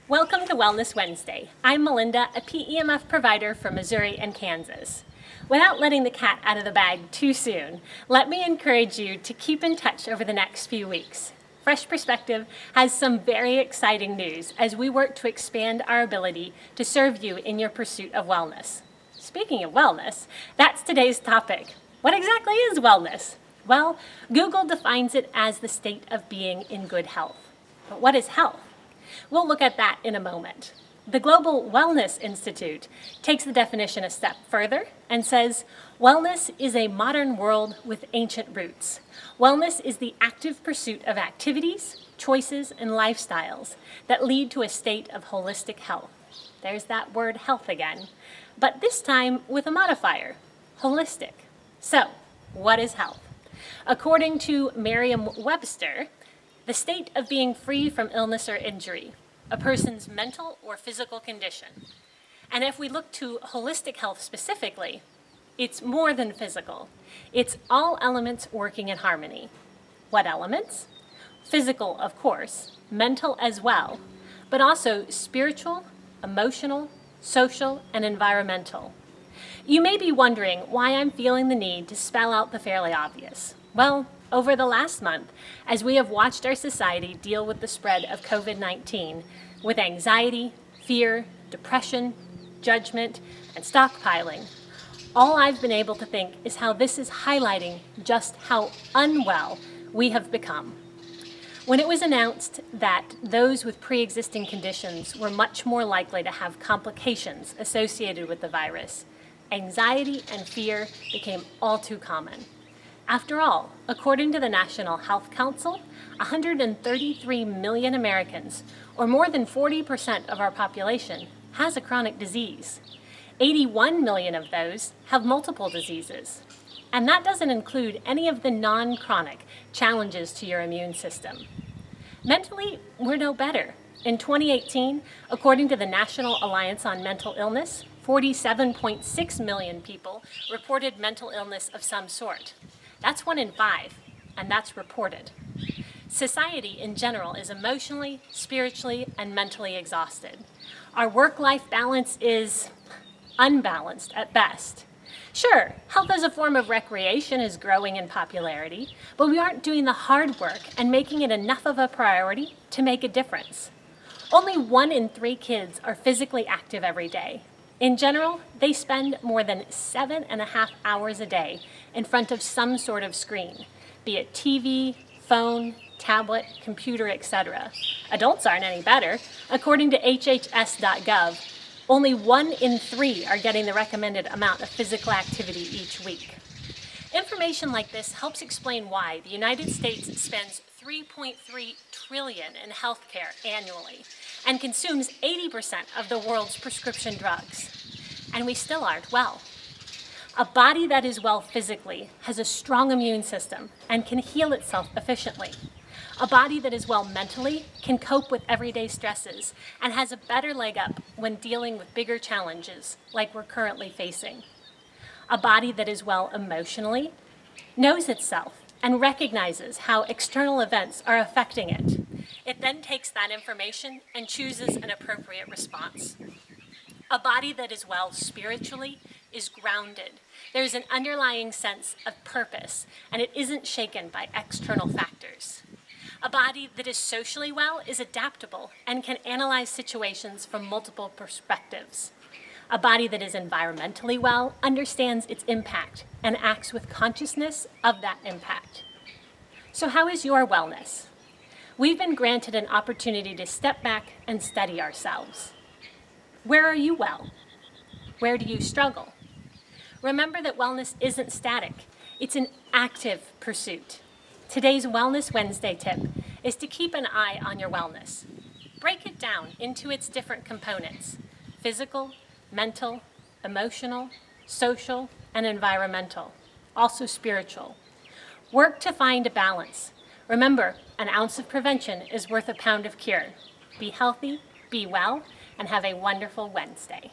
Welcome to Wellness Wednesday. I'm Melinda, a PEMF provider for Missouri and Kansas. Without letting the cat out of the bag too soon, let me encourage you to keep in touch over the next few weeks. Fresh Perspective has some very exciting news as we work to expand our ability to serve you in your pursuit of wellness. Speaking of wellness, that's today's topic. What exactly is wellness? Well, Google defines it as the state of being in good health. But what is health? We'll look at that in a moment. The Global Wellness Institute takes the definition a step further and says, wellness is a modern world with ancient roots. Wellness is the active pursuit of activities, choices, and lifestyles that lead to a state of holistic health. There's that word health again, but this time with a modifier, holistic. So, what is health? According to Merriam-Webster, the state of being free from illness or injury, a person's mental or physical condition. And if we look to holistic health specifically, it's more than physical. It's all elements working in harmony. What elements? Physical, of course, mental as well, but also spiritual, emotional, social, and environmental. You may be wondering why I'm feeling the need to spell out the fairly obvious. Well, over the last month, as we have watched our society deal with the spread of COVID-19 with anxiety, fear, depression, judgment, and stockpiling, all I've been able to think is how this is highlighting just how unwell we have become. When it was announced that those with pre-existing conditions were much more likely to have complications associated with the virus, anxiety and fear became all too common. After all, according to the National Health Council, 133 million Americans, or more than 40% of our population, has a chronic disease. 81 million of those have multiple diseases. And that doesn't include any of the non-chronic challenges to your immune system. Mentally, we're no better. In 2018, according to the National Alliance on Mental Illness, 47.6 million people reported mental illness of some sort. That's 1 in 5, and that's reported. Society in general is emotionally, spiritually, and mentally exhausted. Our work-life balance is unbalanced at best. Sure, health as a form of recreation is growing in popularity, but we aren't doing the hard work and making it enough of a priority to make a difference. Only 1 in 3 kids are physically active every day. In general, they spend more than 7.5 hours a day in front of some sort of screen, be it TV, phone, tablet, computer, etc. Adults aren't any better. According to HHS.gov, only 1 in 3 are getting the recommended amount of physical activity each week. Information like this helps explain why the United States spends $3.3 trillion in healthcare annually and consumes 80% of the world's prescription drugs. And we still aren't well. A body that is well physically has a strong immune system and can heal itself efficiently. A body that is well mentally can cope with everyday stresses and has a better leg up when dealing with bigger challenges like we're currently facing. A body that is well emotionally knows itself and recognizes how external events are affecting it. It then takes that information and chooses an appropriate response. A body that is well spiritually is grounded. There's an underlying sense of purpose, and it isn't shaken by external factors. A body that is socially well is adaptable and can analyze situations from multiple perspectives. A body that is environmentally well understands its impact and acts with consciousness of that impact. So how is your wellness? We've been granted an opportunity to step back and study ourselves. Where are you well? Where do you struggle? Remember that wellness isn't static. It's an active pursuit. Today's Wellness Wednesday tip is to keep an eye on your wellness. Break it down into its different components: physical, mental, emotional, social, and environmental, also spiritual. Work to find a balance. Remember, an ounce of prevention is worth a pound of cure. Be healthy, be well, and have a wonderful Wednesday.